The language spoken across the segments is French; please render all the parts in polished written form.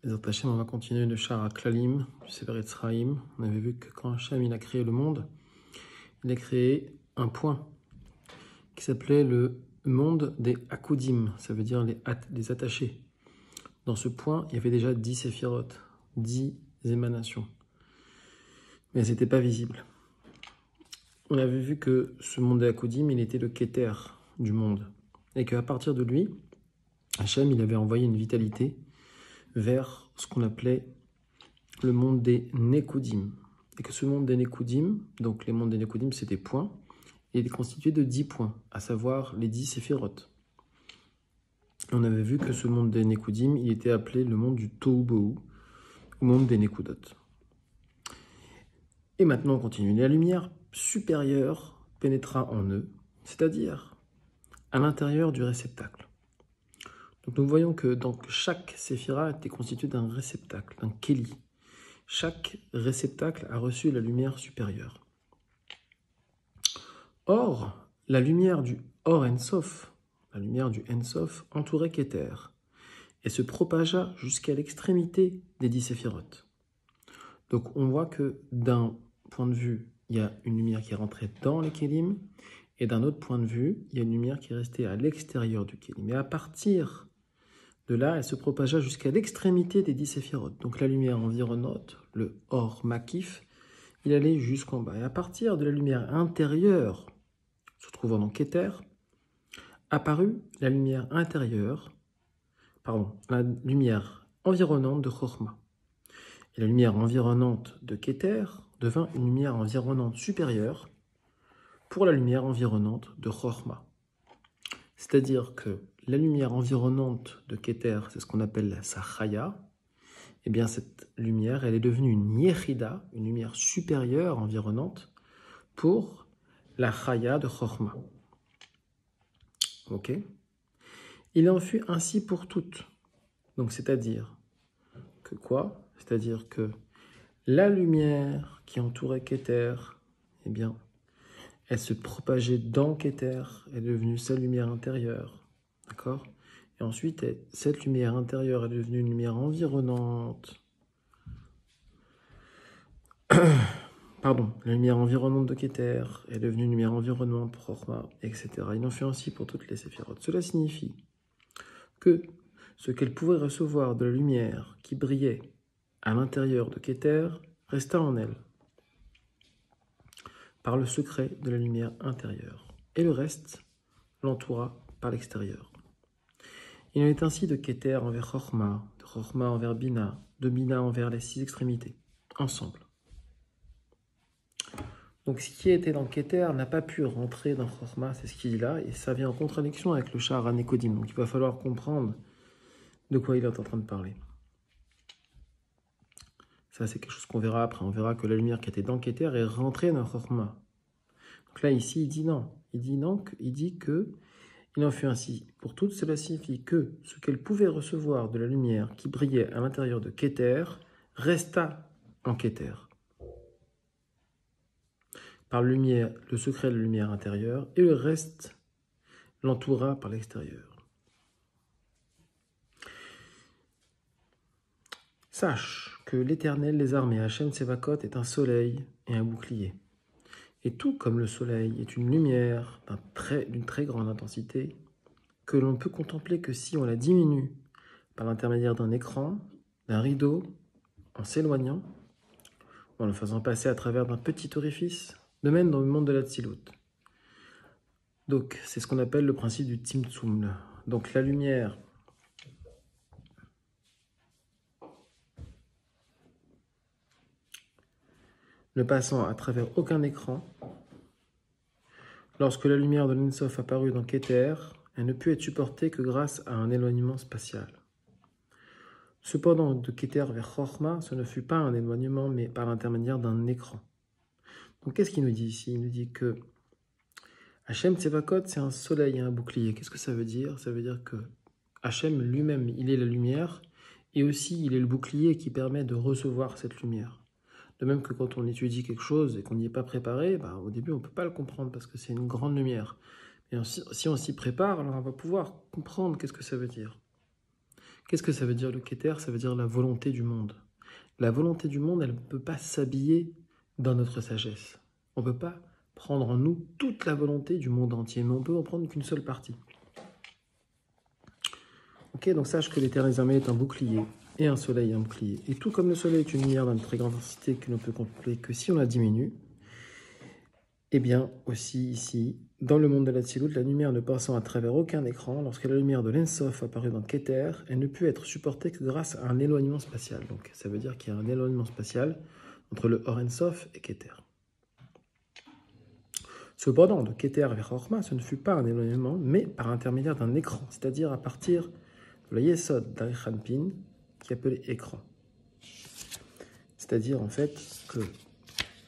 Bezrat Hashem, on va continuer le char à Klalim, du Sefer Etzraïm. On avait vu que quand Hashem il a créé le monde, il a créé un point qui s'appelait le monde des Akudim, ça veut dire les attachés. Dans ce point, il y avait déjà 10 séphirotes, 10 émanations. Mais elles n'étaient pas visibles. On avait vu que ce monde des Akudim, il était le Keter du monde. Et qu'à partir de lui, Hashem, il avait envoyé une vitalité vers ce qu'on appelait le monde des Nekudim. Et que ce monde des Nekudim, donc les mondes des Nekudim, c'est des points, et il est constitué de 10 points, à savoir les 10 séphirotes. On avait vu que ce monde des Nekudim, il était appelé le monde du Tohu Bohu, ou monde des Nekudot. Et maintenant on continue. La lumière supérieure pénétra en eux, c'est-à-dire à l'intérieur du réceptacle. Donc nous voyons que donc, chaque séphira était constitué d'un réceptacle, d'un kéli. Chaque réceptacle a reçu la lumière supérieure. Or, la lumière du Or Ensof, la lumière du Ensof, entourait Keter et se propagea jusqu'à l'extrémité des 10 séphirotes. Donc on voit que d'un point de vue, il y a une lumière qui est rentrée dans les kélim, et d'un autre point de vue, il y a une lumière qui est restée à l'extérieur du kélim. Et à partir de là, elle se propagea jusqu'à l'extrémité des 10 séphirotes. Donc la lumière environnante, le Or Makif, il allait jusqu'en bas. Et à partir de la lumière intérieure, se trouvant dans Keter, apparut la lumière la lumière environnante de Chochma. Et la lumière environnante de Keter devint une lumière environnante supérieure pour la lumière environnante de Chochma. C'est-à-dire que la lumière environnante de Keter, c'est ce qu'on appelle sa chaya. Eh bien, cette lumière, elle est devenue une yechida, une lumière supérieure environnante pour la chaya de Chochma. Ok ? Il en fut ainsi pour toutes. Donc, c'est-à-dire que quoi ? C'est-à-dire que la lumière qui entourait Keter, eh bien, elle se propageait dans Keter, elle est devenue sa lumière intérieure. D'accord ? Et ensuite, cette lumière intérieure est devenue une lumière environnante. La lumière environnante de Keter est devenue une lumière environnante pour Chochma, etc. Il en fut ainsi pour toutes les séphirotes. Cela signifie que ce qu'elle pouvait recevoir de la lumière qui brillait à l'intérieur de Keter resta en elle, par le secret de la lumière intérieure. Et le reste l'entoura par l'extérieur. Il en est ainsi de Keter envers Chochma, de Chochma envers Bina, de Bina envers les 6 extrémités, ensemble. Donc ce qui était dans Keter n'a pas pu rentrer dans Chochma, c'est ce qu'il dit là, et ça vient en contradiction avec le char à Nekodim. Donc il va falloir comprendre de quoi il est en train de parler. Ça c'est quelque chose qu'on verra après. On verra que la lumière qui était dans Keter est rentrée dans Chochma. Donc là ici il dit non. Il dit que il en fut ainsi. Pour toutes, cela signifie que ce qu'elle pouvait recevoir de la lumière qui brillait à l'intérieur de Keter resta en Keter. Par lumière, le secret de la lumière intérieure, et le reste l'entoura par l'extérieur. Sache que l'Éternel des armées, Hachem Tsevakot, est un soleil et un bouclier. Et tout comme le soleil est une lumière d'une très grande intensité, que l'on ne peut contempler que si on la diminue par l'intermédiaire d'un écran, d'un rideau, en s'éloignant, en le faisant passer à travers d'un petit orifice, de même dans le monde de la Tzilut. Donc, c'est ce qu'on appelle le principe du Tzimtzum. Donc, la lumière ne passant à travers aucun écran, lorsque la lumière de l'Ensof apparut dans Keter, elle ne put être supportée que grâce à un éloignement spatial. Cependant, de Keter vers Chochma, ce ne fut pas un éloignement, mais par l'intermédiaire d'un écran. Donc, qu'est-ce qu'il nous dit ici ? Il nous dit que Hachem Tsevakot, c'est un soleil et un bouclier. Qu'est-ce que ça veut dire ? Ça veut dire que Hachem lui-même, il est la lumière, et aussi il est le bouclier qui permet de recevoir cette lumière. De même que quand on étudie quelque chose et qu'on n'y est pas préparé, au début on ne peut pas le comprendre parce que c'est une grande lumière. Mais si on s'y prépare, alors on va pouvoir comprendre qu'est-ce que ça veut dire. Qu'est-ce que ça veut dire le Keter? Ça veut dire la volonté du monde. La volonté du monde, elle ne peut pas s'habiller dans notre sagesse. On ne peut pas prendre en nous toute la volonté du monde entier, mais on peut en prendre qu'une seule partie. Ok, donc sache que l'éternel des armées est un bouclier, et un soleil un bouclier. Et tout comme le soleil est une lumière d'une très grande intensité que l'on peut contempler que si on la diminue, eh bien aussi ici, dans le monde de la Tzilut, la lumière ne passant à travers aucun écran, lorsque la lumière de l'Ensof apparut dans Keter, elle ne peut être supportée que grâce à un éloignement spatial. Donc ça veut dire qu'il y a un éloignement spatial entre le Or Ensof et Keter. Cependant, de Keter vers Chokhmah, ce ne fut pas un éloignement, mais par intermédiaire d'un écran, c'est-à-dire à partir de la Yesod d'Arichanpin, qui est appelé écran. C'est-à-dire en fait que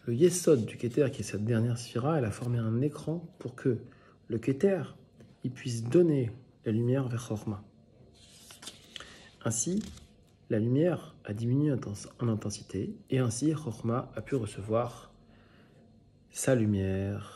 le Yesod du Keter, qui est cette dernière sphira, elle a formé un écran pour que le Keter il puisse donner la lumière vers Chokhmah. Ainsi, la lumière a diminué en intensité, et ainsi Chokhmah a pu recevoir sa lumière